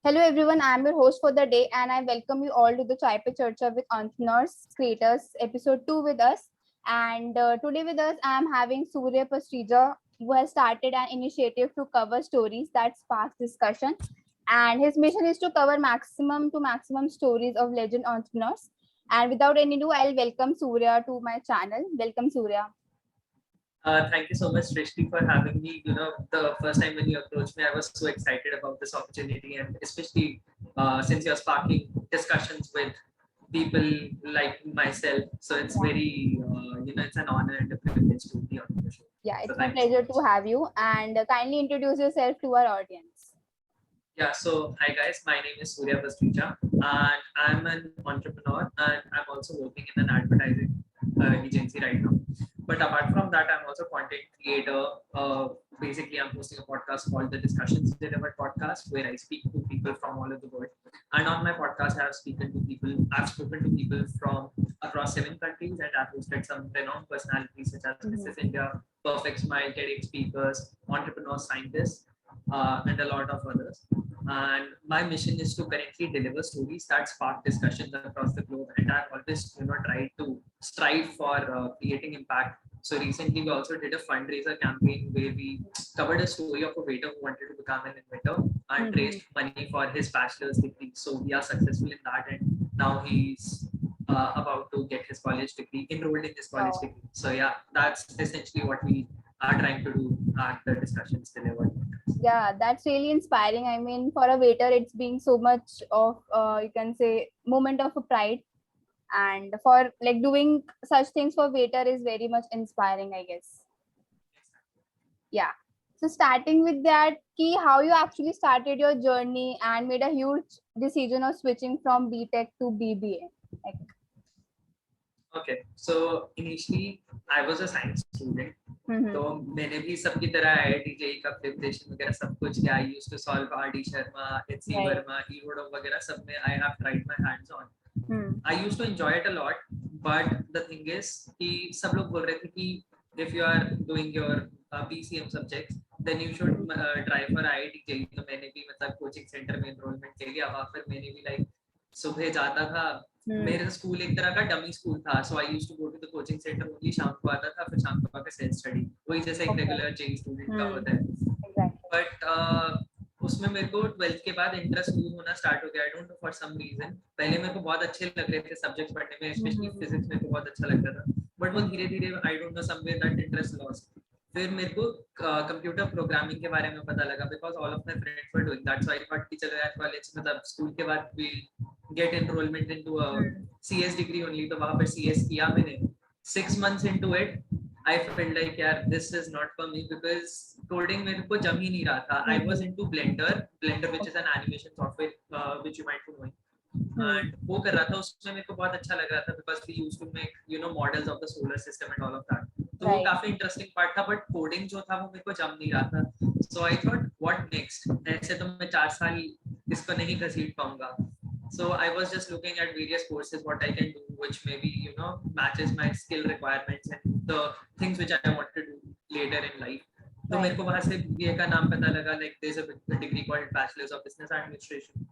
Hello everyone, I am your host for the day and I welcome you all to the PE CHARCHA with Entrepreneurs Creators episode 2 with us. And today with us, I am having Surya who has started an initiative to cover stories that spark discussion. And his mission is to cover maximum to maximum stories of legend entrepreneurs. And without any ado, I'll welcome Surya to my channel. Welcome, Surya. Thank you so much, Srishti, for having me. The first time when you approached me, I was so excited about this opportunity, and especially since you're sparking discussions with people like myself. So it's very, it's an honor and a privilege to be on the show. Yeah, it's so my pleasure to have you. And kindly introduce yourself to our audience. Yeah, so hi guys, my name is Surya Pastrija, and I'm an entrepreneur, and I'm also working in an advertising agency right now. But apart from that, I'm also content creator. Basically, I'm hosting a podcast called the Discussions Delivered Podcast, where I speak to people from all over the world. And on my podcast, I've spoken to people from across 7 countries, and I've hosted some renowned personalities such as Mrs. India, Perfect Smile, TEDx speakers, entrepreneurs, scientists, and a lot of others. And my mission is to currently deliver stories that spark discussions across the globe. And I've always, tried to strive for creating impact. So recently, we also did a fundraiser campaign where we covered a story of a waiter who wanted to become an inventor and raised money for his bachelor's degree. So we are successful in that, and now he's about to get his college degree, enrolled in his college degree. So yeah, that's essentially what we are trying to do at the Discussions Delivered. Yeah, that's really inspiring. I mean, for a waiter, it's being so much of, you can say, moment of a pride. And for like doing such things for waiter is very much inspiring, I guess. Yeah. So starting with that, key, how you actually started your journey and made a huge decision of switching from BTech to BBA. Like, Okay, so initially I was a science student. तो मैंने भी सबकी तरह IIT JEE का preparation वगैरह सब कुछ किया. I used to solve RD Sharma, HC Verma, EODO वगैरह सब में I have tried my hands on. I used to enjoy it a lot, but the thing is कि सब लोग बोल रहे थे कि if you are doing your PCM subjects, then you should try for IIT JEE. तो मैंने भी मतलब कोचिंग सेंटर में एनरोलमेंट ले लिया. वहाँ पर मैंने भी लाइक सुबह जाता था. मेरा स्कूल एक तरह का डमी स्कूल था. So I used to go to the coaching centre only. शाम को आता था, फिर शाम को आकर सेल्फ स्टडी, वही जैसे एक रेगुलर जेई स्टूडेंट का होता है. बट उसमें मेरे को 12th के बाद इंटरेस्ट लूज होना स्टार्ट हो गया. I don't know for some reason. पहले मेरे को बहुत अच्छे लग रहे थे सब्जेक्ट्स पढ़ने में, स्पेशली फिजिक्स मेरे को बहुत अच्छा लगता था. बट वो धीरे धीरे आई don't know somewhere that interest lost. फिर मेरे को कंप्यूटर प्रोग्रामिंग के बारे में पता लगा because all of my friends were doing that. So I thought कि चलो यार कॉलेज मतलब स्कूल के बाद भी get enrollment into a CS degree only. तो वहाँ पर CS किया मैंने. 6 months into it, I felt like यार this is not for me because coding मेरे को जम ही नहीं रहा था. I was into Blender which is an animation software which you might be knowing. And वो कर रहा था, उसमें मेरे को बहुत अच्छा लग रहा था because we used to make models of the solar system and all of that. तो वो काफी इंटरेस्टिंग पार्ट था, बट कोडिंग जो था वो मेरे को जम नहीं रहा था. So I thought what next? ऐसे तो मैं 4 साल इसको नहीं घसीट पाऊंगा. So I was just looking at various courses, what I can do, which maybe, matches my skill requirements and the things which I want to do later in life. तो मेरे को वहाँ से BBA का नाम पता लगा, like there's a degree called Bachelor's of Business Administration.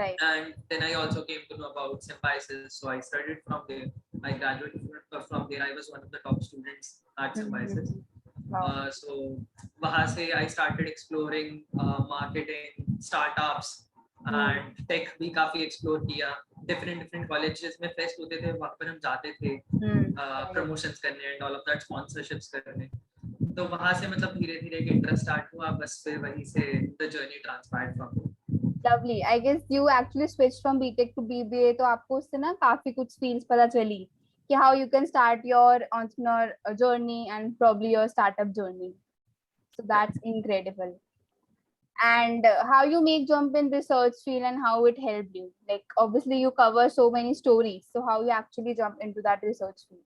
Right. And then I also came to know about Symbiosis. So I studied from there. I graduated from there. I was one of the top students at Symbiosis. So वहाँ से I started exploring marketing, startups. And tech भी काफी explore किया. Different colleges में fest होते थे, वहाँ पर हम जाते थे प्रमोशंस करने and all of that, sponsorships करने. तो वहाँ से मतलब धीरे धीरे एक इंटरेस्ट स्टार्ट हुआ. बस फिर वहीं से the journey transferred from. Lovely. I guess you actually switched from BTech to BBA. तो आपको उससे ना काफी कुछ skills पता चली कि how you can start your entrepreneur journey and probably your startup journey. So that's incredible. And how you make jump in research field and how it helped you. Like obviously you cover so many stories. So how you actually jump into that research field?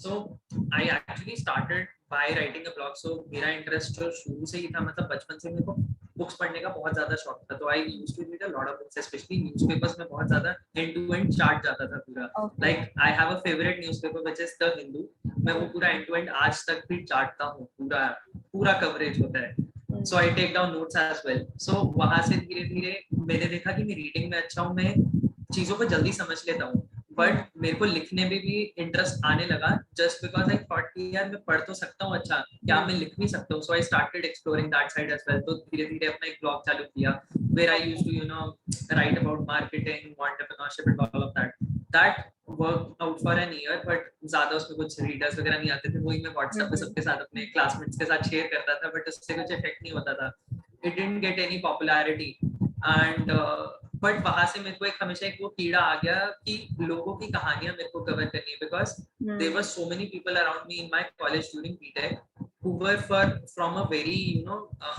So I actually started by writing a blog. So मेरा interest जो शुरू से ही था, मतलब बचपन से मेरे को बुक्स पढ़ने का बहुत ज्यादा शौक था. तो I used to read a lot of books, especially newspapers में बहुत ज्यादा end to end चार्ट जाता था पूरा. Like I have a favorite newspaper which is The Hindu. मैं वो पूरा end to end आज तक भी चाटता हूँ. पूरा कवरेज होता है. So I take down notes as well. So वहां से धीरे धीरे मैंने देखा कि मैं रीडिंग में अच्छा हूँ, मैं चीजों को जल्दी समझ लेता हूँ, बट मेरे को लिखने में भी इंटरेस्ट आने लगा, जस्ट बिकॉज आई थॉट कि यार मैं पढ़ तो सकता हूँ, अच्छा क्या मैं लिख भी सकता हूँ. So I started exploring that side as well. तो धीरे धीरे अपना एक ब्लॉग चालू किया where I used to write about marketing, entrepreneurship and all of that work out for an year, but ज्यादा उसमें कुछ रीडर्स वगैरह नहीं आते थे. वही मैं व्हाट्सएप पे सबके साथ अपने क्लासमेट्स के साथ शेयर करता था, बट उससे कुछ इफेक्ट नहीं होता था. It didn't get any popularity. And but वहां से मेरे को एक हमेशा एक वो कीड़ा आ गया कि लोगों की कहानियां मेरे को कवर करनी है, because there were so many people around me in my college during BTech who were from a very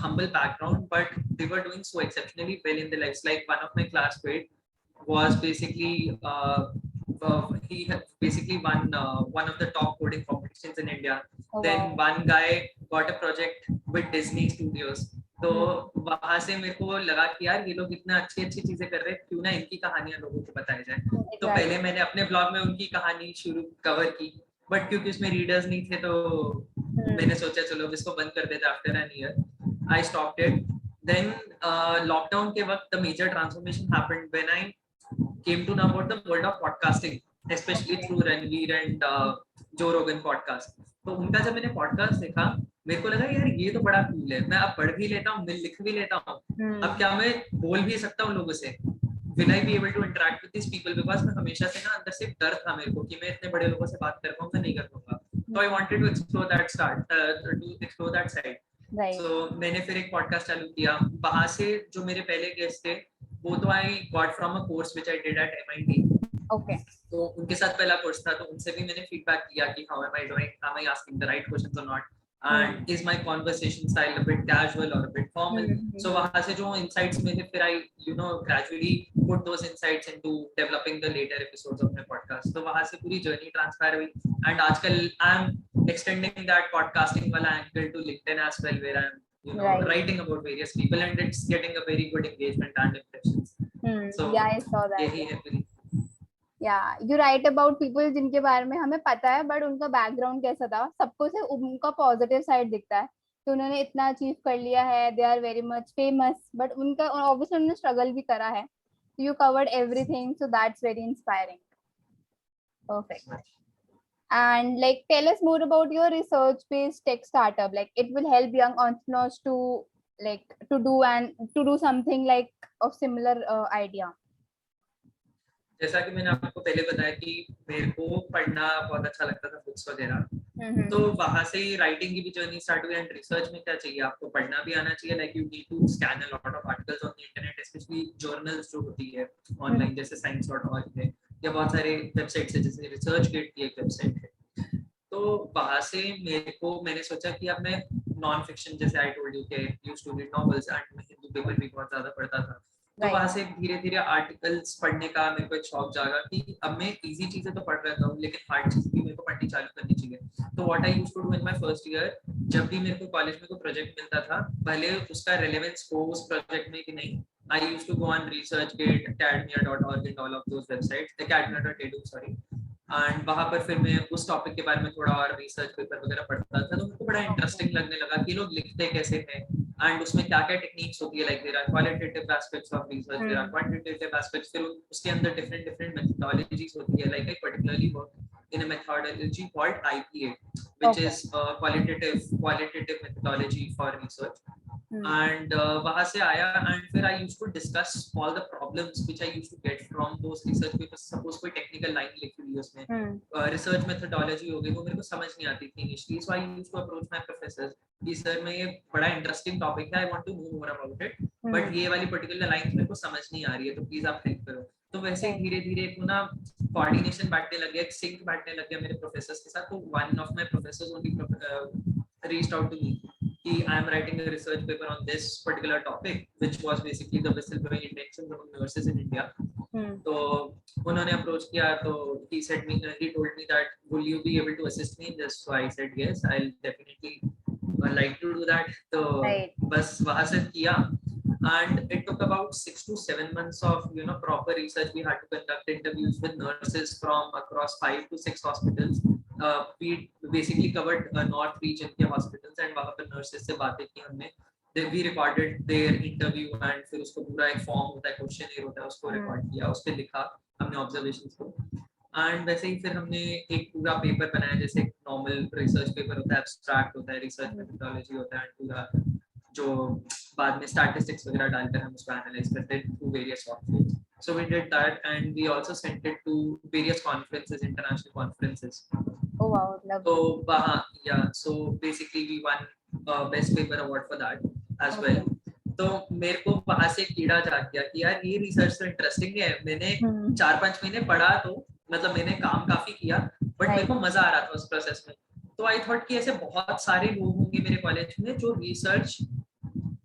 humble background, but they were doing so exceptionally well in their lives. Like one of my classmates was basically he had basically won one of the top coding competitions in India. Then one guy got a project with Disney Studios. तो वहां से मेरे को लगा कि यार ये लोग इतना अच्छी अच्छी चीजें कर रहे हैं, क्यों ना इनकी कहानियां लोगों को बताई जाए. तो पहले मैंने अपने ब्लॉग में उनकी कहानी शुरू कवर की, बट क्योंकि उसमें रीडर्स नहीं थे तो मैंने सोचा चलो इसको बंद कर देते. After an year I stopped it. Then lockdown के वक्त the major transformation happened when I came to know about the world of podcasting, especially through Ranveer and Joe Rogan podcast. तो उनका जब मैंने पॉडकास्ट देखा, मेरे को लगा यार ये तो बड़ा कूल है, मैं अब पढ़ भी लेता हूँ, मैं लिख भी लेता हूँ, अब क्या मैं बोल भी सकता हूँ लोगों से. Will I be able to interact with these people? Because मैं हमेशा से ना अंदर से डर था मेरे को कि मैं इतने बड़े लोगों से बात कर पाऊंगा नहीं कर पाऊंगा. तो I wanted to explore that side. So मैंने फिर एक पॉडकास्ट चालू किया. वहां से जो मेरे पहले गेस्ट थे वो तो I got from a course which I did at MIT. Okay. तो उनके साथ पहला कोर्स था, तो उनसे भी मैंने फीडबैक किया कि how am I doing, am I asking the right questions और not, and is my conversation style a bit casual or a bit formal. So वहाँ से जो insights मिले, फिर I gradually put those insights into developing the later episodes of my podcast. तो वहाँ से पूरी journey transfer हुई, and आजकल I'm extending that podcasting वाला angle to LinkedIn as well, where I'm writing about various people, and it's getting a very good engagement and impressions. So yeah, I saw that. यही है पूरी. Yeah, you write about people जिनके बारे में हमें पता है, बट उनका बैकग्राउंड कैसा था, सबको से उनका पॉजिटिव साइड दिखता है कि उन्होंने इतना अचीव कर लिया है, they are very much famous, but उनका ऑब्वियसली उन्होंने स्ट्रगल भी करा है. You covered everything, so that's very inspiring. Perfect. And like, tell us more about your research-based tech startup. Like, it will help young entrepreneurs to do something like of similar idea. जैसा कि मैंने आपको पहले बताया कि मेरे को पढ़ना बहुत अच्छा लगता था, बुक्स वगैरह. तो वहां से ही राइटिंग की भी जर्नी स्टार्ट हुई. एंड रिसर्च में क्या चाहिए, आपको पढ़ना भी आना चाहिए. Like you need to scan a lot of articles on the internet, specially journals जो होती है ऑनलाइन, जैसे science.org है या बहुत सारे वेबसाइट्स है, जैसे रिसर्च गेट की एक वेबसाइट है. तो वहां से मैंने सोचा कि अब मैं नॉन फिक्शन, जैसे आई टोल्ड यू के used to read novels, and मैं हिंदू पेपर भी बहुत ज्यादा पढ़ता था. तो वहां से धीरे धीरे आर्टिकल्स पढ़ने का मेरे को एक शौक जागा कि अब मैं इजी चीजें तो पढ़ रहा हूँ, लेकिन हार्ड चीजें भी मेरे को पढ़नी चालू करनी चाहिए. तो what I used to do in my first year, जब भी मेरे को कॉलेज में कोई प्रोजेक्ट मिलता था, भले उसका रेलेवेंस हो उस प्रोजेक्ट में कि नहीं, I used to go on researchgate, academia.org and all of those websites, academia.edu, sorry. And वहां पर फिर मैं उस टॉपिक के बारे में थोड़ा और रिसर्च पेपर वगैरह पढ़ता था. तो मेरे को बड़ा इंटरेस्टिंग लगने लगा कि लोग लिखते कैसे हैं, एंड उसमें क्या क्या टेक्निक्स होती है. Like there are qualitative aspects of research, there are quantitative aspects, फिर उसके अंदर डिफरेंट मेथोडोलॉजीज होती है. Like I particularly work in a methodology called IPA, which is qualitative methodology for research. And वहाँ से आया, and फिर I used to discuss all the problems which I used to get from those research papers. Suppose कोई technical line लिखी हुई है उसमें, research methodology हो गई, वो मेरे को समझ नहीं आती थी initially. So I used to approach my professors कि सर मैं ये बड़ा इंटरेस्टिंग टॉपिक है, I want to know more about it, but ये वाली पर्टिकुलर लाइन मेरे को समझ नहीं आ रही है, तो प्लीज आप हेल्प करो. तो वैसे ही धीरे धीरे एक ना कोऑर्डिनेशन बैठने लग गया, एक सिंक बैठने लग गया मेरे प्रोफेसर्स के साथ. तो one of my professors only reached out to me कि I am writing a research paper on this particular topic which was basically the whistle blowing intentions among nurses in India. तो उन्होंने approach किया, तो he told me that will you be able to assist me in this? So I said yes, I'll definitely like to do that. तो बस वहाँ से किया, and it took about 6 to 7 months of proper research. We had to conduct interviews with nurses from across 5 to 6 hospitals. We basically covered north region के hospitals, and वहाँ पर nurses से बातें की हमने. we recorded their interview and फिर उसको पूरा एक फॉर्म होता है, क्वेश्चन होता है, उसको रिकॉर्ड किया, उस पे लिखा हमने ऑब्जर्वेशंस को। एंड वैसे ही फिर हमने एक पूरा पेपर बनाया, जैसे नॉर्मल रिसर्च पेपर होता है, एब्स्ट्रैक्ट होता है, रिसर्च मेथोडोलॉजी होता है, पूरा जो बाद में स्टैटिस्टिक्स वगैरह डालकर हम उसको एनालाइज करते हैं through various software. So we did that and we also sent it to various conferences, international conferences. Oh wow, lovely. So yeah, so basically we won best paper award for that as well. तो मेरे को वहां से कीड़ा जाग गया कि यार ये रिसर्च तो इंटरेस्टिंग है। मैंने 4-5 महीने पढ़ा, तो मतलब मैंने काम काफी किया, बट मेरे को मजा आ रहा था उस प्रोसेस में। तो आई थॉट कि ऐसे बहुत सारे लोग होंगे मेरे कॉलेज में जो रिसर्च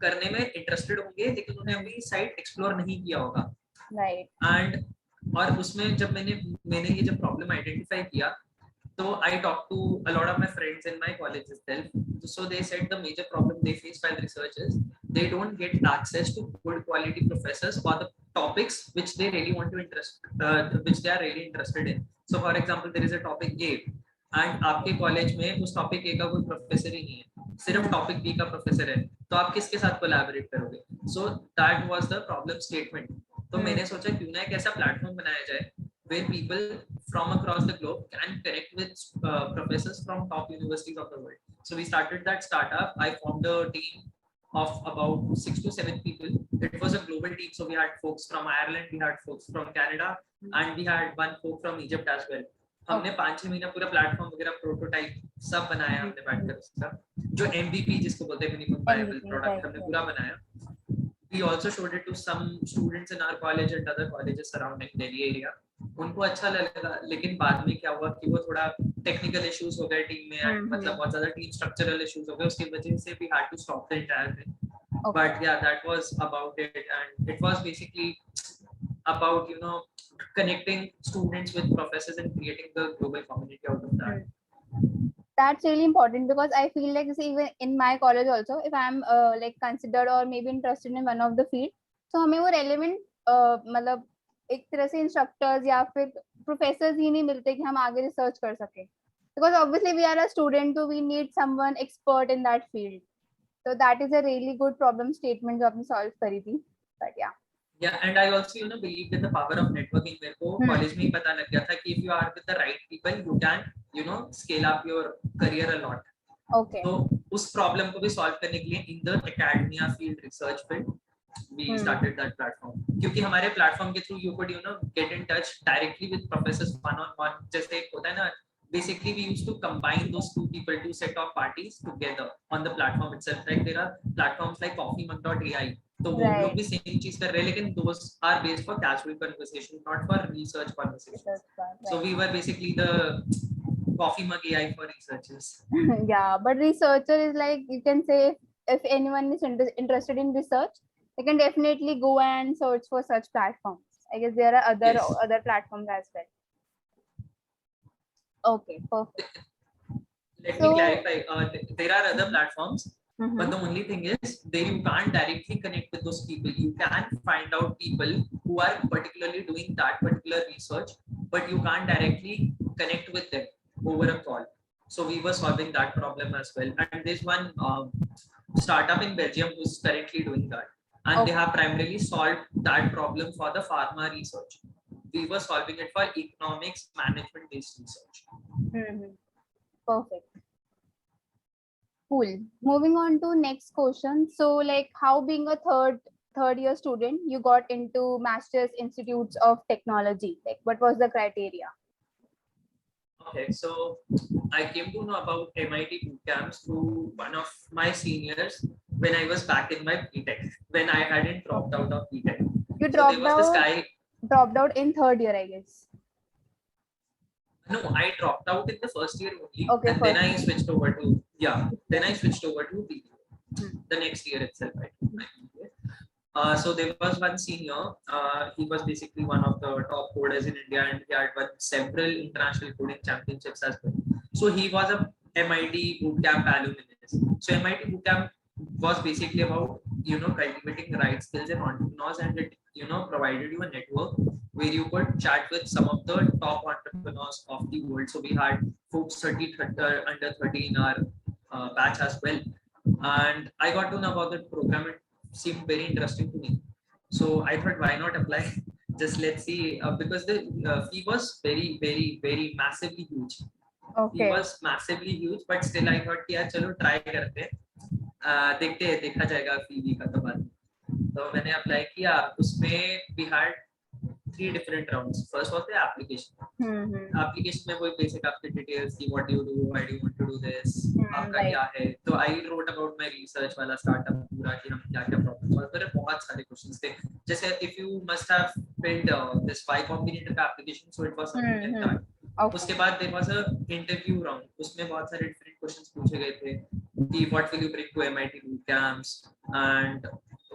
करने में इंटरेस्टेड होंगे, लेकिन उन्हें अभी साइट एक्सप्लोर नहीं किया होगा। एंड और उसमें जब मैंने ये जब प्रॉब्लम आइडेंटिफाई किया, तो I talked to a lot of my friends in my college itself. So they said the major problem they face while research is they don't get access to good quality professors for the topics which they really want to which they are really interested in. So for example, there is a topic A and आपके college में उस topic A का कोई professor ही नहीं है, सिर्फ topic B का professor है, तो आप किसके साथ कोलैबोरेट करोगे? So that was the problem statement. तो मैंने सोचा क्यों ना एक ऐसा प्लेटफॉर्म बनाया जाए where people from across the globe can connect with professors from top universities of the world. So we started that startup. I formed a team of about 6 to 7 people. It was a global team, so we had folks from Ireland, we had folks from Canada, and we had one folk from Egypt as well. हमने 5-6 महीना पूरा platform वगैरह prototype सब बनाया हमने बैठकर, उसका जो MVP जिसको बोलते हैं मिनिमम वायबल प्रोडक्ट, हमने पूरा बनाया. We also showed it to some students in our college and other colleges surrounding Delhi area. उनको अच्छा लगा, लेकिन बाद में क्या हुआ कि वो थोड़ा टेक्निकल इश्यूज हो गए टीम में, मतलब बहुत ज्यादा टीम स्ट्रक्चरल इश्यूज हो गए, उसकी वजह से we had to stop the entire thing. But yeah, that was about it, and it was basically about connecting students with professors and creating the global community out of that. That's really important because I feel like even in my college also, if I'm like considered or maybe interested in one of the field, so हमें वो relevant मतलब एक तरह से instructors या फिर professors ही नहीं मिलते कि हम आगे research कर सके, because obviously we are a student, so we need someone expert in that field. So that is a really good problem statement जो आपने solve करी थी. But yeah, and I also believe in the power of networking. मेरे को college में ही पता लग गया था कि if you are with the right people, you can scale up your career a lot. Okay. तो उस problem को भी solve करने के लिए in the academia field, research field, we started that platform. क्योंकि हमारे platform के through you could get in touch directly with professors one on one. जैसे एक होता है ना, basically we used to combine those two people to set up parties together on the platform itself. Like there are platforms like coffeemug.ai, तो वो लोग भी same चीज कर रहे हैं, लेकिन those are based for casual conversation, not for research conversation. So we were basically the coffee mug AI for researchers. Yeah, but researcher is like, you can say, if anyone is interested in research, they can definitely go and search for such platforms. I guess there are other platforms as well. Okay, perfect. Let me clarify. There are other platforms, but the only thing is, there you can't directly connect with those people. You can find out people who are particularly doing that particular research, but you can't directly connect with them over a call. So we were solving that problem as well. And there's one startup in Belgium who's currently doing that, and they have primarily solved that problem for the pharma research. We were solving it for economics management based research. Perfect. Cool. Moving on to next question. So like, how being a third year student, you got into Masters Institutes of Technology? Like, what was the criteria? Okay, so I came to know about MIT boot camps through one of my seniors when I was back in my BTech, when I hadn't dropped out of BTech. You dropped out in third year, I guess. No, I dropped out in the first year only, and then I switched over to BTech the next year itself. So there was one senior. He was basically one of the top coders in India, and he had won several international coding championships as well. So he was a MIT bootcamp alumnus. So MIT bootcamp was basically about cultivating the right skills in entrepreneurs, and it provided you a network where you could chat with some of the top entrepreneurs of the world. So we had folks under 30 in our batch as well. and I got to know about the program. It seemed very interesting to me, so I thought, why not apply? Just let's see, because the fee was very massively huge. He Okay. was massively huge, but still I thought कि यार चलो try करते हैं, देखते हैं, देखा जाएगा फी का तो बाद में. तो मैंने अप्लाई किया. उसमें we had 3 different rounds. First was the application. Application में वही basic आपके details की, what do you do, why do you want to do this, आपका क्या है. तो I wrote about my research वाला startup पूरा कि हम क्या क्या problem solve करें. बहुत सारे questions थे. जैसे if you must have filled this Y Combinator का application, so it was something like that. Okay. उसके बाद there was a interview round. उसमें बहुत सारे different questions पूछे गए थे कि what will you bring to MIT boot camps and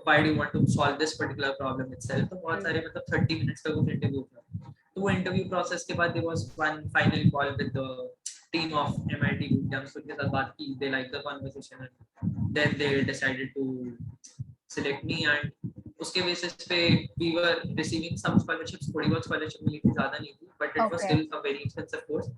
why do you want to solve this particular problem itself. तो बहुत सारे मतलब 30 minutes का कुछ interview था. तो वो interview process के बाद there was one final call with the team of MIT boot camps. उनके साथ बात की, they liked the conversation and then they decided to select me, and उसके basis पे we were receiving some scholarships. थोड़ी बहुत scholarship मिली थी, ज़्यादा नहीं थी, but it was still a very expensive course.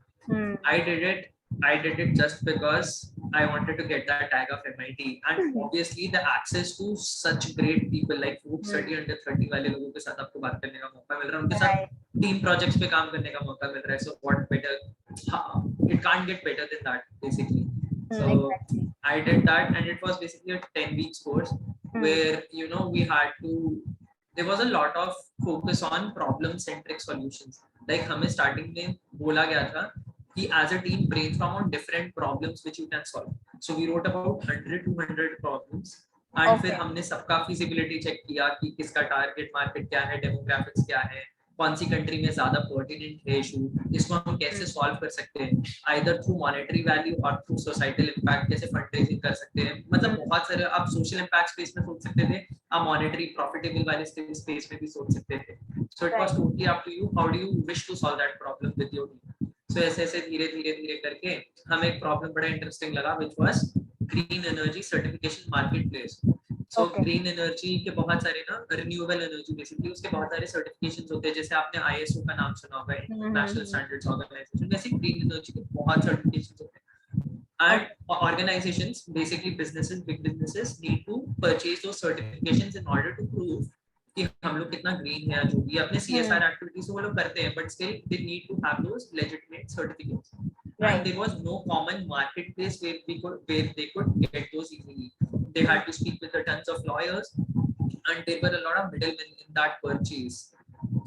I did it just because I wanted to get that tag of MIT, and obviously the access to such great people like who study under 30 वाले लोगों के साथ आपको बात करने का मौका मिल रहा है, उनके साथ team projects पे काम करने का मौका मिल रहा है. So what better? It can't get better than that basically. So exactly. I did that, and it was basically a 10 weeks course where we had to. There was a lot of focus on problem centric solutions. Like हमें starting में बोला गया था कि as a team brainstorm on different problems which you can solve. So we wrote about 100-200 problems, and फिर हमने सबका feasibility check किया कि किसका target market क्या है, demographics क्या है, कौन सी कंट्री में ज्यादा पर्टिनेंट है इशू, इसको हम कैसे सॉल्व कर सकते हैं, आइदर थ्रू मॉनेटरी वैल्यू और थ्रू सोसाइटल इम्पैक्ट, कैसे फंड रेजिंग कर सकते हैं. मतलब बहुत सारे आप सोशल इम्पैक्ट स्पेस में सोच सकते थे, आप मॉनेटरी प्रॉफिटेबल वाले स्पेस में भी सोच सकते थे. So it was totally up to you, how do you wish to solve that problem with your team. So ऐसे ऐसे धीरे धीरे धीरे करके हमें एक प्रॉब्लम बड़ा इंटरेस्टिंग लगा, which was green energy certification market place. So green energy के बहुत सारे ना, रिन्यूएबल एनर्जी बेसिकली उसके बहुत सारे सर्टिफिकेशंस होते हैं. जैसे आपने ISO का नाम सुना होगा, इंटरनेशनल स्टैंडर्ड्स ऑर्गेनाइजेशन, वैसे ग्रीन एनर्जी के बहुत सर्टिफिकेशंस होते हैं. And organisations, basically businesses, big businesses need to purchase those certifications in order to prove कि हम लोग कितना ग्रीन है. जो भी अपने CSR एक्टिविटीज वो लोग करते हैं, but still they need to have those legitimate certificates. And there was no common marketplace where they could get those easily. They had to speak with a tons of lawyers, and there were a lot of middlemen in that purchase.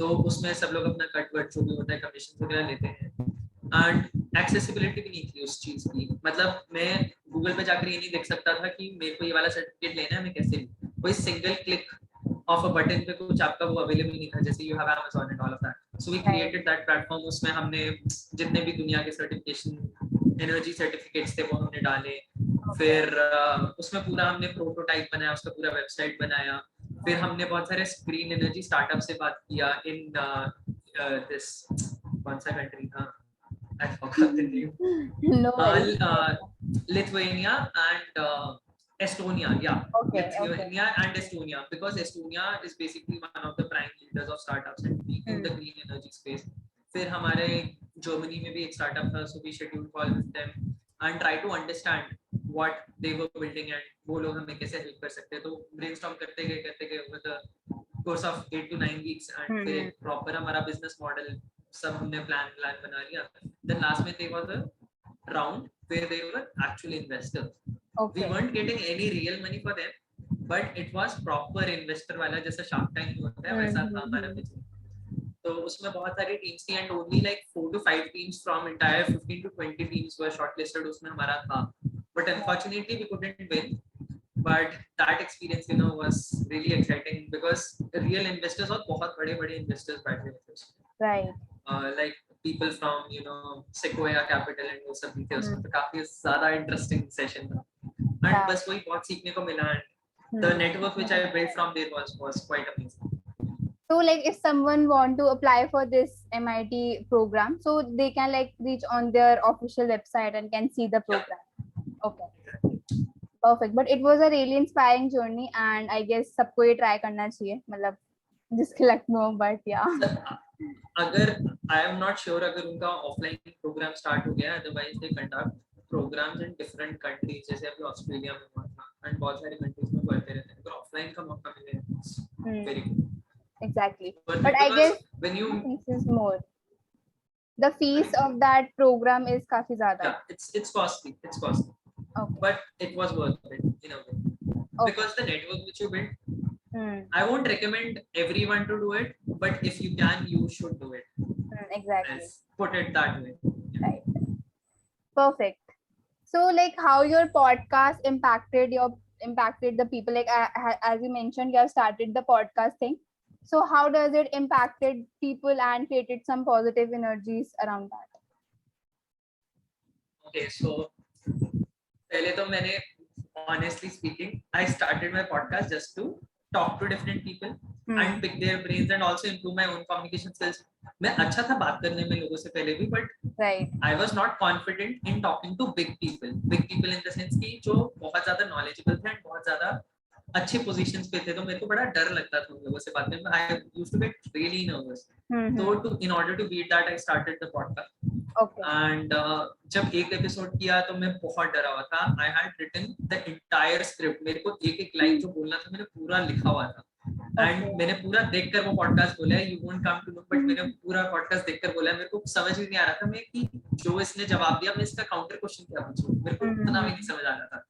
तो उसमें सब लोग अपना cut what जो भी होता है commission वगैरह लेते हैं. एंड एक्सेसिबिलिटी भी नहीं थी उस चीज की. मतलब मैं गूगल पे जाकर ये नहीं देख सकता था कि मेरे को ये वाला सर्टिफिकेट लेना है, मैं कैसे लूं. कोई single click of a button पे कुछ आपका वो अवेलेबल नहीं था, जैसे you have Amazon and all of that. So we created that platform. उसमें हमने जितने भी दुनिया के सर्टिफिकेशन एनर्जी सर्टिफिकेट्स थे वो हमने डाले. फिर उसमें पूरा हमने प्रोटोटाइप बनाया, उसका पूरा वेबसाइट बनाया. फिर हमने बहुत सारे ग्रीन एनर्जी स्टार्टअप से बात किया इन दिस, कौन सा कंट्री था, I forgot the name. Lithuania and Estonia, yeah. Lithuania and Estonia, because Estonia is basically one of the prime leaders of startups and in the green energy space. फिर हमारे Germany में भी एक startup था, so we scheduled call with them and try to understand what they were building and वो लोग हमें कैसे हेल्प कर सकते हैं. तो brainstorm करते गए with the course of 8 to 9 weeks, and फिर proper हमारा business model सब हमने प्लान बना लिया. Then last में there was a round where they were actual investors. We weren't getting any real money for them, but it was proper investor वाला, जैसा Shark Tank होता है वैसा था हमारा business. तो उसमें बहुत सारी teams थी, and only like 4 to 5 teams from entire 15 to 20 teams were shortlisted. उसमें हमारा था, but unfortunately we couldn't win. But that experience, was really exciting because real investors और बहुत बड़े investors बैठे हुए थे. Right. Like people from Sequoia Capital and वो सब भी थे उसमें. तो काफी ज़्यादा interesting session था. And बस वही बहुत सीखने को मिला, and the network which I built from there was quite amazing. So like if someone want to apply for this MIT program, so they can like reach on their official website and can see the program. Yeah. Okay. Perfect. But it was a really inspiring journey, and I guess सबको ये try करना चाहिए. मतलब जिसके luck में हो, but yeah. अगर I am not sure अगर उनका offline program start हो गया, otherwise they conduct programs in different countries. जैसे अभी ऑस्ट्रेलिया में हुआ था, एंड बहुत सारे कंट्रीज में करते रहते हैं, अगर ऑफलाइन का मौका मिले very good. Exactly. But But I because guess when you fees is more. The fees sorry, of that program is काफी ज़्यादा. yeah, it's costly, Okay. but it was worth it in a way, Okay. because the network which you build, Hmm. I won't recommend everyone to do it, but if you can, you should do it. Exactly. Let's put it that way. Right. Perfect. So, like, how your podcast impacted the people? Like, as you mentioned, you have started the podcast thing. So, how does it impacted people and created some positive energies around that? Okay, so पहले तो मैंने honestly speaking, I started my podcast just to talk to different people and pick their brains and also improve my own communication skills. मैं अच्छा था बात करने में लोगों से पहले भी, but Right. I was not confident in talking to big people. Big people in the sense कि जो बहुत ज़्यादा knowledgeable थे and बहुत ज़्यादा अच्छे पोजीशंस पे थे, तो मेरे को बड़ा डर लगता था उन लोगों से बात करने में. I used to get really nervous. So in order to beat that, I started the podcast. Okay. And जब एक एपिसोड किया तो मैं बहुत डरा हुआ था. I had written the entire script. मेरे को एक एक लाइन जो बोलना था मैंने पूरा लिखा हुआ था. एंड मैंने पूरा देखकर वो पॉडकास्ट बोला है. You won't come to know, but मैंने पूरा पॉडकास्ट देखकर बोला है. मेरे को समझ ही नहीं आ रहा था मैं कि जो इसने जवाब दिया मैं इसका काउंटर क्वेश्चन क्या पूछूं. मेरे को इतना भी नहीं समझ आ रहा था.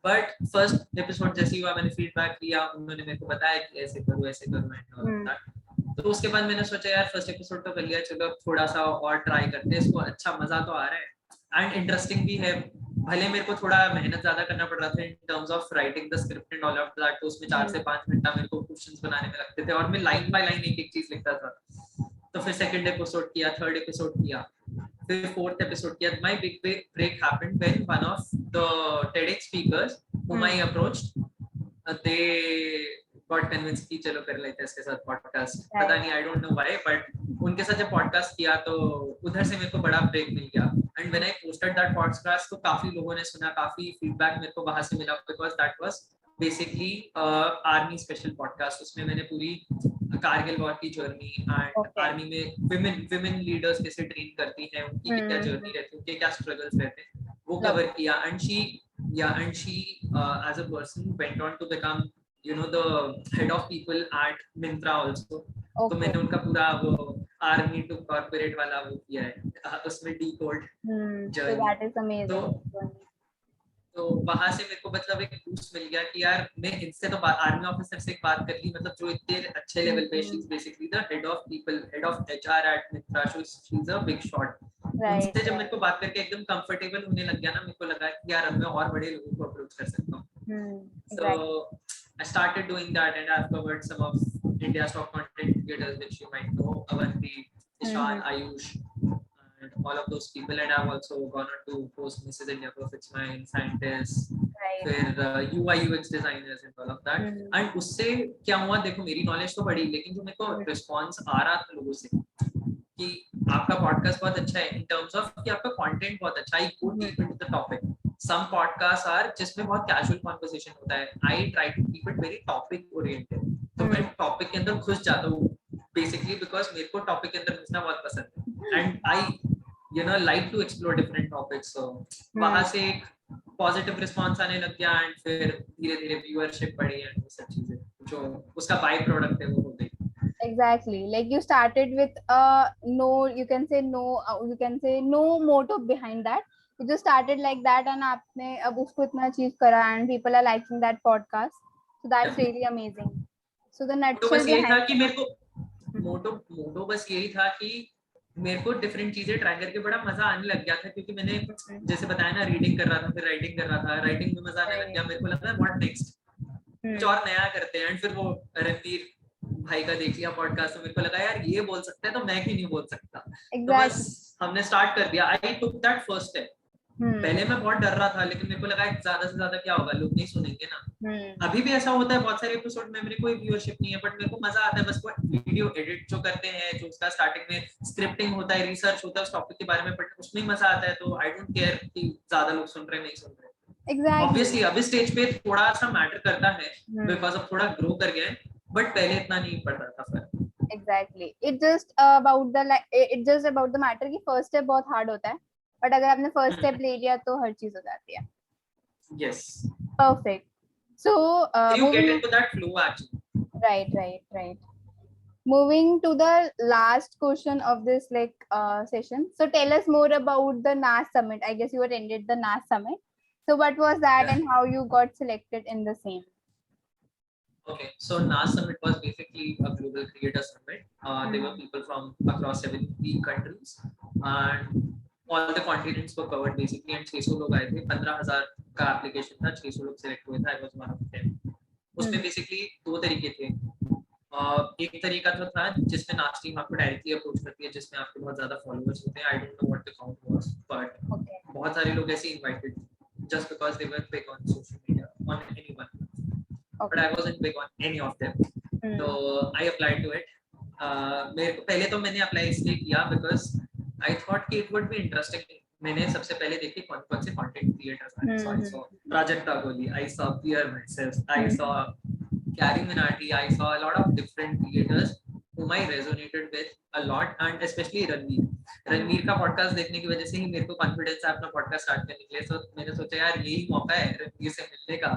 बट फर्स्ट एपिसोड जैसे ही हुआ मैंने फीडबैक लिया, उन्होंने मेरे को बताया कि ऐसे करो एंड तो उसके बाद मैंने सोचा यार फर्स्ट एपिसोड तो कर लिया, चलो थोड़ा सा और ट्राई करते हैं इसको. अच्छा मजा तो आ रहा है एंड इंटरेस्टिंग भी है. भले मेरे को थोड़ा मेहनत ज्यादा करना पड़ रहा था in terms of writing the script and all of that, तो उसमें 4 से 5 घंटा मेरे को क्वेश्चंस बनाने में लगते थे और मैं लाइन बाय लाइन एक एक चीज लिखता था. तो फिर सेकंड एपिसोड किया, थर्ड एपिसोड किया, फिर फोर्थ एपिसोड किया. My big break happened when one of the TEDx speakers whom I approached, they got convinced कि चलो कर लेते हैं इसके साथ पॉडकास्ट. पता नहीं, I don't know why, but उनके साथ जब पॉडकास्ट किया तो उधर से मेरे को बड़ा ब्रेक मिल गया. And when I posted that podcast तो काफी लोगों ने सुना, काफी फीडबैक मेरे को वहां से मिला, because that was basically army special podcast. उसमें मैंने पूरी कारगिल वॉर की जर्नी एंड आर्मी में विमेन लीडर्स कैसे ट्रेन करती हैं, उनकी क्या जर्नी रहती है, उनके क्या स्ट्रगल्स रहते हैं, वो कवर किया. And she as a person went on to become the head of people at Myntra also. तो मैंने उनका पूरा वो आर्मी टू कॉर्पोरेट वाला वो किया है, उसमें decode journey. So that is amazing. तो वहां से मेरे को मतलब एक बूस्ट मिल गया कि यार मैं इनसे तो आर्मी ऑफिसर से एक बात कर ली, मतलब जो इतने अच्छे लेवल पे, she is basically the head of people, head of HR at Myntra, so she is a big shot. उनसे जब मेरे को बात करके एकदम कंफर्टेबल होने लग गया ना, मेरे को लगा कि यार अब मैं और बड़े लोगों को अप्रोच कर सकता हूँ. So I started doing that and I've covered some of India's top content creators which you might know, Avanti, Ishan, Ayush, and all of those people. And I've also gone on to post Mrs. India Perfect Smile, scientists, फिर UI UX designers and all of that. And उससे क्या हुआ, देखो मेरी knowledge तो बढ़ी, लेकिन जो मेरे को रिस्पॉन्स आ रहा था लोगों से कि आपका पॉडकास्ट बहुत अच्छा है, इन टर्म्स ऑफ कि आपका कंटेंट बहुत अच्छा है, go deep into the topic. Some podcast are जिसमें बहुत कैजुअल कन्वर्सेशन होता है. I try to keep it very topic oriented. तो मैं टॉपिक के अंदर घुस जाता हूँ बेसिकली, बिकॉज मेरे को टॉपिक के अंदर घुसना बहुत पसंद है and I like to explore different topics. So वहां से एक पॉजिटिव रिस्पॉन्स आने लग गया एंड फिर धीरे धीरे व्यूअरशिप बढ़ी एंड वो सब चीजें जो उसका बाय प्रोडक्ट है वो हो गई. Exactly, like you started with you can say no motto behind that. You just started like that and आपने अब उसको इतना अचीव करा and people are liking that podcast, so that's really amazing. So the nutshell बस यही था कि मेरे को मोटो बस यही था कि मेरे को डिफरेंट चीजें ट्राई करके बड़ा मजा आने लग गया था, क्योंकि मैंने जैसे बताया ना, रीडिंग कर रहा था, फिर राइटिंग कर रहा था, राइटिंग में मजा आने लग गया. मेरे को लगा व्हाट नेक्स्ट, कुछ और नया करते हैं. एंड फिर वो रणवीर भाई का देख लिया पॉडकास्ट, तो मेरे को लगा यार ये बोल सकते हैं तो मैं क्यों नहीं बोल सकता. तो बस हमने स्टार्ट कर दिया. आई टुक दैट फर्स्ट स्टेप. पहले मैं बहुत डर रहा था, लेकिन मेरे को लगा ज्यादा से ज्यादा क्या होगा, लोग नहीं सुनेंगे ना. अभी भी ऐसा होता है बहुत सारे एपिसोड में मेरे कोई व्यूअरशिप नहीं है, बट मेरे को मजा आता है. बस वो वीडियो एडिट जो करते हैं, जो उसका स्टार्टिंग में स्क्रिप्टिंग होता है, रिसर्च होता है उस टॉपिक के बारे में, बट उसमें मजा आता है. तो आई डोंट केयर कि ज्यादा लोग सुन रहे नहीं सुन रहे. Obviously अभी स्टेज पे थोड़ा सा मैटर करता है, बिकॉज अब थोड़ा ग्रो कर गया है, बट पहले इतना नहीं पड़ रहा था फर्क. Exactly, it's just about the matter कि first step बहुत hard होता है, but अगर आपने first step ले लिया तो हर चीज हो जाती है. Yes. Perfect. So You get moving, into that flow actually. right. Moving to the last question of this session. So tell us more about the NAS summit. I guess you attended the NAS summit. So what was that, Yeah. and how you got selected in the same? Okay, so NAS Summit was basically a global creator summit. There were people from across 70 countries, and all the continents were covered basically. And 600 लोग आए थे, 15,000 का application था, 600 लोग select हुए थे. I was one of them. उसमें basically दो तरीके थे. एक तरीका तो था जिसमें नाच टीम आपको डायरेक्टली अप्रोच करती है, जिसमें आपके बहुत ज्यादा फॉलोअर्स होते हैं. आई don't know what the count was, but बहुत सारे लोग ऐसे invited just because they were big on social media on anyone. But I wasn't big on any of them. So I applied to it. मेरे को पहले तो मैंने apply इसलिए किया because I thought कि it would be interesting. मैंने सबसे पहले देखी कौन कौन से content creators हैं. So I saw Prajakta Goli, I saw Pierre myself, I saw Carrie Minati, I saw a lot of different creators whom I resonated with a lot, and especially Ranveer का podcast देखने की वजह से ही मेरे को confidence है अपना पॉडकास्ट स्टार्ट करने के लिए. तो मैंने सोचा यार यही मौका है रणवीर से मिलने का.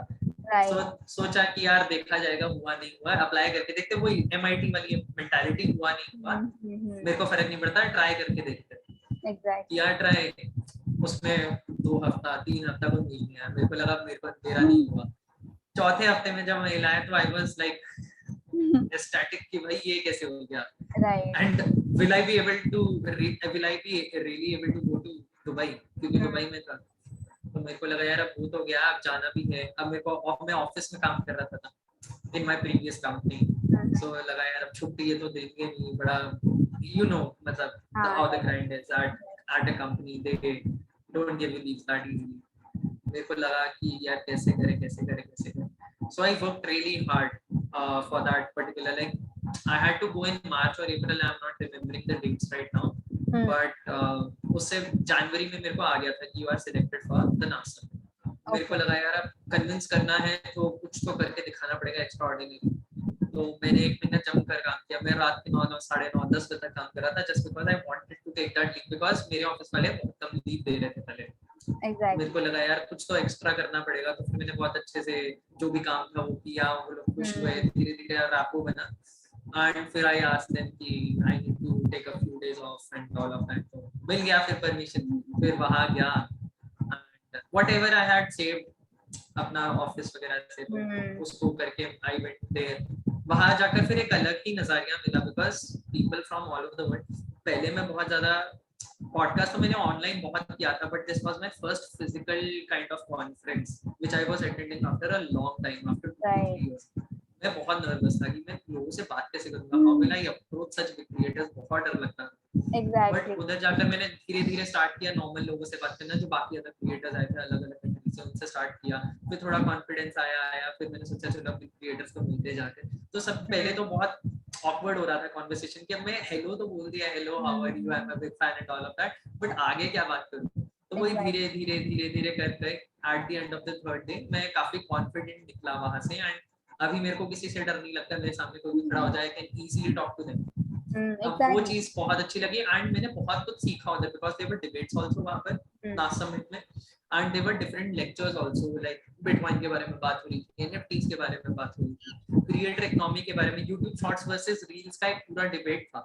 सोचा कि यार देखा जाएगा, हुआ नहीं हुआ, अप्लाई करके देखते. वही MIT वाली मेंटालिटी, हुआ नहीं हुआ मेरे को फर्क नहीं पड़ता, ट्राई करके देखते. यार ट्राई, उसमें 2 हफ्ता 3 हफ्ता को नहीं है. मेरे को लगा मेरा नहीं हुआ. चौथे हफ्ते में जब मैं लाया तो आई वाज लाइक स्टैटिक कि भाई ये कैसे हो गया. And will I be really able to go to Dubai, क्योंकि दुबई में था. तो मेरे को लगा यार अब भूत हो गया, अब जाना भी है. अब मेरे को मैं ऑफिस में काम कर रहा था इन माय प्रीवियस कंपनी. सो लगा यार अब छुट्टी है तो देंगे नहीं. बड़ा मतलब how the grind is at a company, they don't give you leaves that easily. मेरे को लगा कि यार कैसे करें. So I worked really hard for that particular, I had to go in March or April. I'm not remembering the dates right now. But उससे जनवरी में मेरे को आ गया था कि you are selected for the NAS Summit. मेरे को लगा यार अब कन्विंस करना है तो कुछ तो करके दिखाना पड़ेगा एक्स्ट्राऑर्डिनरी. तो मैंने 1 महीना जम कर काम किया. मैं रात के 9, 9, 10 बजे तक काम कर रहा था, just because I wanted to take that leave, because मेरे ऑफिस वाले बहुत कम लीव दे रहे थे पहले. मेरे को लगा यार कुछ तो एक्स्ट्रा करना पड़ेगा. तो फिर मैंने बहुत अच्छे से जो भी काम था वो किया. वो लोग खुश हुए, धीरे धीरे रैपो बना. And फिर I asked them कि I need to take a few days off and all of that. तो मिल गया फिर परमिशन. फिर वहाँ गया and whatever I had saved अपना ऑफिस वगैरह से, तो उसको करके I went there. वहाँ जाकर फिर एक अलग ही नजरिया मिला, because people from all over the world. पहले मैं बहुत ज्यादा पॉडकास्ट तो मैंने ऑनलाइन बहुत किया था, but this was my first physical kind of conference which I was attending after a long time, after 2 years. मैं बहुत नर्वस था कि मैं लोगों से बात कैसे करूंगा, how will I approach such big creators. बहुत डर लगता था. बट उधर जाकर मैंने धीरे धीरे स्टार्ट किया नॉर्मल लोगों से बात करना, जो बाकी अदर क्रिएटर्स आए थे अलग अलग कंट्री से, उनसे स्टार्ट किया. फिर थोड़ा कॉन्फिडेंस आया. फिर मैंने सोचा चलो बिग क्रिएटर्स को मिलते जाके. तो सब पहले तो बहुत ऑकवर्ड हो रहा था कॉन्वर्सेशन कि मैं हेलो तो बोल दिया, hello how are you, I am a big fan and all of that, but आगे क्या बात करूं. तो वही धीरे धीरे करके at the end of the 3rd day मैं काफी कॉन्फिडेंट निकला वहां से. एंड अभी मेरे को किसी से डर नहीं लगता. मेरे सामने कोई भी खड़ा हो जाए, can easily talk to them. अब वो चीज बहुत अच्छी लगी. एंड मैंने बहुत कुछ सीखा उधर, because there were debates also वहां पर नास समिट में. And there were different lectures also, like bitcoin के बारे में बात हो रही थी, एनएफटीज के बारे में बात हो रही थी, क्रिएटर इकोनॉमी के बारे में, यूट्यूब शॉर्ट्स वर्सेस रील्स का एक पूरा डिबेट था.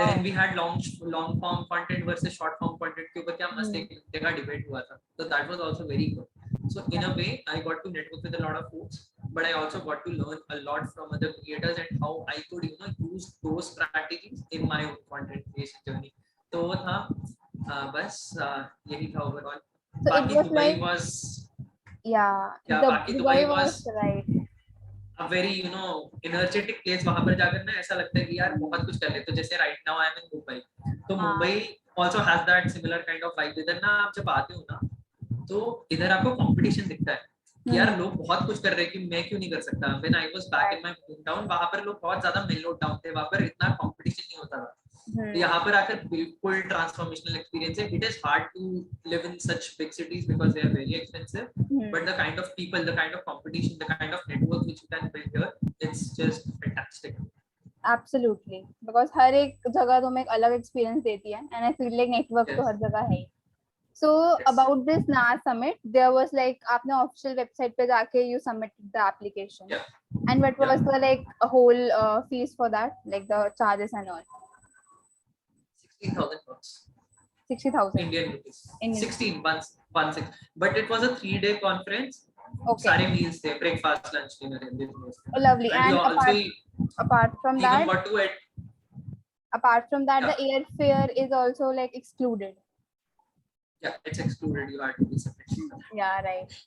Then we had long form content versus short form content के ऊपर क्या मस्त एक जगह डिबेट हुआ था. तो that was also very good. So in a way, I got to network with a lot of folks, but I also got to learn a lot from other creators and how I could, use those strategies in my own content creation journey. तो वो था बस यही था overall. बाकी Dubai was बाकी Dubai was a very energetic place. वहाँ पर जाकर ना ऐसा लगता है कि यार बहुत कुछ कर ले. तो जैसे right now I am in Mumbai, तो Mumbai also has that similar kind of vibe. इधर ना आप जब आते हो ना, तो इधर आपको कंपटीशन दिखता है कि यार लोग बहुत कुछ कर रहे हैं कि मैं क्यों नहीं कर सकता. When I was back in my home town, वहां पर लोग बहुत ज्यादा मेलोड डाउन थे. वहां पर इतना कंपटीशन नहीं होता था. तो यहाँ पर आकर बिल्कुल ट्रांसफॉर्मेशनल एक्सपीरियंस है. It is hard to live in such big cities because they are very expensive, but the kind of people, the kind of competition, the kind of network which you can build here, it's just fantastic. Absolutely, because हर एक जगह तुम्हें एक अलग experience देती है, and I feel like network तो हर जगह है. So Yes. about this NAS summit, there was like आपने official website पे जाके you submitted the application. Yeah. And what was the like a whole fees for that, like the charges and all? 16,000 bucks. 60,000 Indian rupees. Indian. 16 months, 1 6. But it was a 3-day conference. Okay. Sare meals there, breakfast, lunch, dinner, everything was there. Oh, lovely. And we And also apart from even that, got to it. apart from that, Yeah. the airfare is also like excluded. Yeah, it's excluded. You have to be separate. Yeah, right.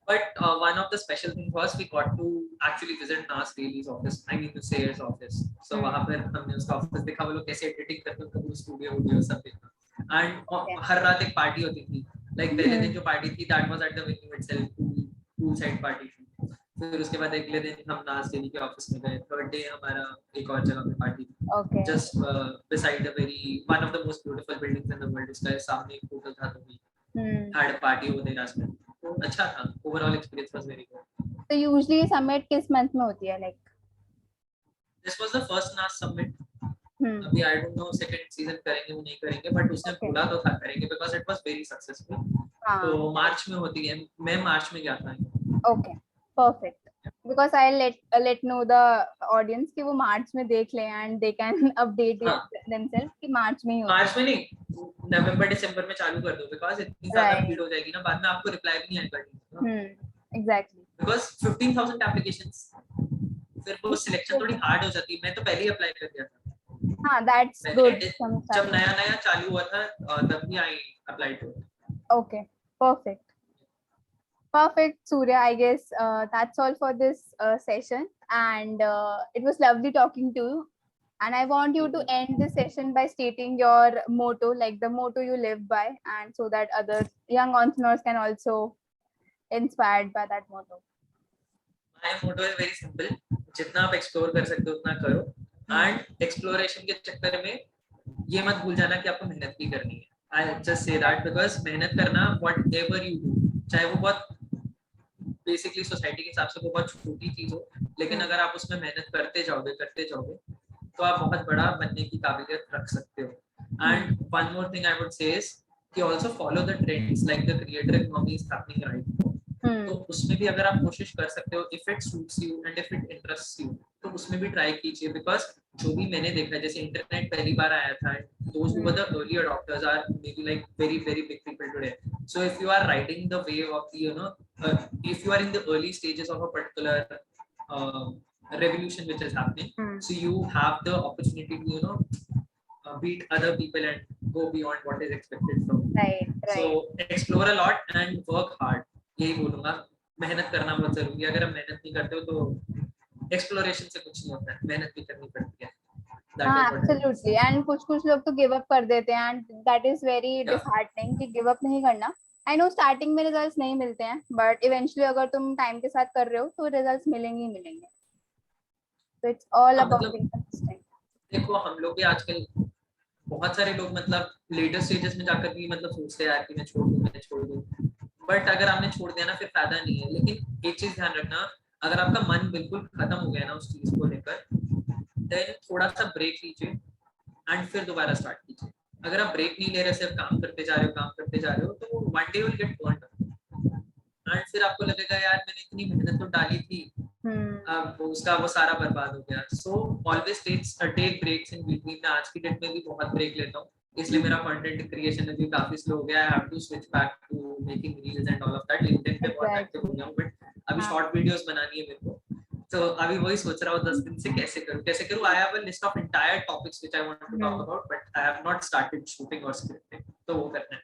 But one of the special things was we got to actually visit Nas Daly's office. I mean the Sayers office. So वहाँ पर हमने उसका office देखा, वो लोग कैसे editing करते हैं, उनका स्टूडियो वीडियो सब देखा. And हर रात एक पार्टी होती थी. Like पहले दिन जो पार्टी थी, that was at the venue itself, poolside party. फिर उसके बाद अगले दिन हम नाज डेली के ऑफिस में गए. थर्ड डे हमारा एक और जगह पे पार्टी थी. Okay. Just beside a very one of the most beautiful buildings in the world. उसका सामने एक होटल था, तो we had a party over there as well. तो अच्छा था. Overall experience was very good. So usually summit किस month में होती है like? This was the first NAS summit. अभी I don't know second season करेंगे वो नहीं करेंगे, but उसने बोला तो था करेंगे because it was very successful. तो मार्च में होती है. मैं मार्च में गया था. Okay, perfect. Because I'll let know the audience कि वो मार्च में देख लें and they can update themselves कि मार्च में ही होता है. मार्च में नहीं, नवंबर दिसंबर में चालू कर दो because इतनी ज़्यादा भीड़ हो जाएगी ना, बाद में आपको रिप्लाई भी नहीं आएगा. Exactly. Because 15,000 applications. फिर वो सिलेक्शन थोड़ी हार्ड हो जाती है. मैं तो पहले ही अप्लाई कर दिया था. हाँ, that's good. जब नया चालू हुआ था तब ही I applied to it. Okay, perfect. Perfect, Surya. I guess that's all for this session, and it was lovely talking to you. And I want you to end this session by stating your motto, like the motto you live by, and so that other young entrepreneurs can also inspired by that motto. My motto is very simple. जितना आप explore कर सकते हो उतना करो. And exploration के चक्कर में ये मत भूल जाना कि आपको मेहनत भी करनी है. I just say that because मेहनत करना whatever you do, चाहे वो बहुत बेसिकली सोसाइटी के हिसाब से वो बहुत छोटी चीज हो, लेकिन अगर आप उसमें मेहनत करते जाओगे तो आप बहुत बड़ा बनने की काबिलियत रख सकते हो. And one more thing I would say is कि also follow the trends like the creator economy is happening right. तो उसमें भी अगर आप कोशिश कर सकते हो, if it suits you and if it interests you, तो उसमें भी ट्राई कीजिए. बिकॉज जो भी मैंने देखा, जैसे इंटरनेट पहली बार आया था, those who were the early adopters are maybe like very very big people today. So if you are riding the wave of the, you know, if you are in the early stages of a particular revolution which is happening, so you have the opportunity to, you know, beat other people and go beyond what is expected from you. Right. So explore a lot and work hard. यही बोलूंगा. मेहनत करना बहुत जरूरी है. अगर आप मेहनत नहीं करते हो तो एक्सप्लोरेशन से कुछ नहीं होता है. मेहनत भी करनी पड़ती है. Absolutely. And कुछ लोग तो give up कर देते हैं, and that is very disheartening कि give up नहीं करना. I know starting में results नहीं मिलते हैं, but eventually अगर तुम time के साथ कर रहे हो तो results मिलेंगे. So it's all about being consistent. देखो हम लोग भी आजकल बहुत सारे लोग मतलब लेटर स्टेजेस में जाकर भी मतलब सोचते हैं यार कि मैं छोड़ दूं. बट अगर आपने छोड़ दिया ना फिर फायदा नहीं है. लेकिन एक चीज ध्यान रखना, अगर आपका मन बिल्कुल खत्म हो गया ना उस चीज को लेकर, देन थोड़ा सा ब्रेक लीजिए एंड फिर दोबारा स्टार्ट कीजिए. अगर आप ब्रेक नहीं ले रहे, सिर्फ काम करते जा रहे हो तो one day will get burned and फिर आपको लगेगा यार मैंने इतनी मेहनत तो डाली थी, अब उसका वो सारा बर्बाद हो गया. So always take breaks in between. मैं आज की डेट में भी बहुत ब्रेक लेता हूँ, इसलिए मेरा कंटेंट क्रिएशन में भी काफी स्लो हो गया. I have to switch back to making reels and all of that. LinkedIn पे बहुत एक्टिव हो गया हूँ, बट अभी शॉर्ट वीडियोस बनानी है मेरे को. तो अभी वही सोच रहा हूँ 10 दिन से कैसे करूँ. I have a list of entire topics which I want to talk about, but I have not started shooting और स्क्रिप्टिंग. तो वो करना है.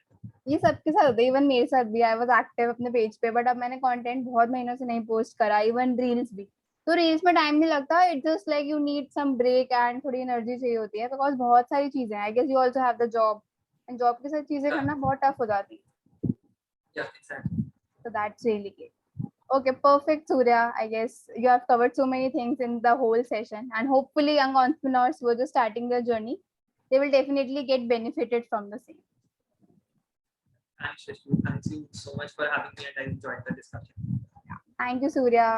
ये सबके साथ होता है. इवन मेरे साथ भी. आई वाज एक्टिव अपने पेज पे, बट अब मैंने कंटेंट बहुत महीनों से नहीं पोस्ट करा. इवन रील्स भी. तो रील्स में टाइम नहीं लगता. It's just like you need some break and थोड़ी एनर्जी चाहिए होती है, बिकॉज बहुत सारी चीजें हैं. I guess you also have the job, and job के साथ चीजें करना बहुत टफ हो जाती है. Yeah, exactly. So that's really good. Okay, perfect, Surya. I guess you have covered so many things in the whole session, and hopefully young entrepreneurs who are just starting their journey, they will definitely get benefited from the same. Thanks, Shashu. Thank you so much for having me, and I enjoyed the discussion. Thank you, Surya.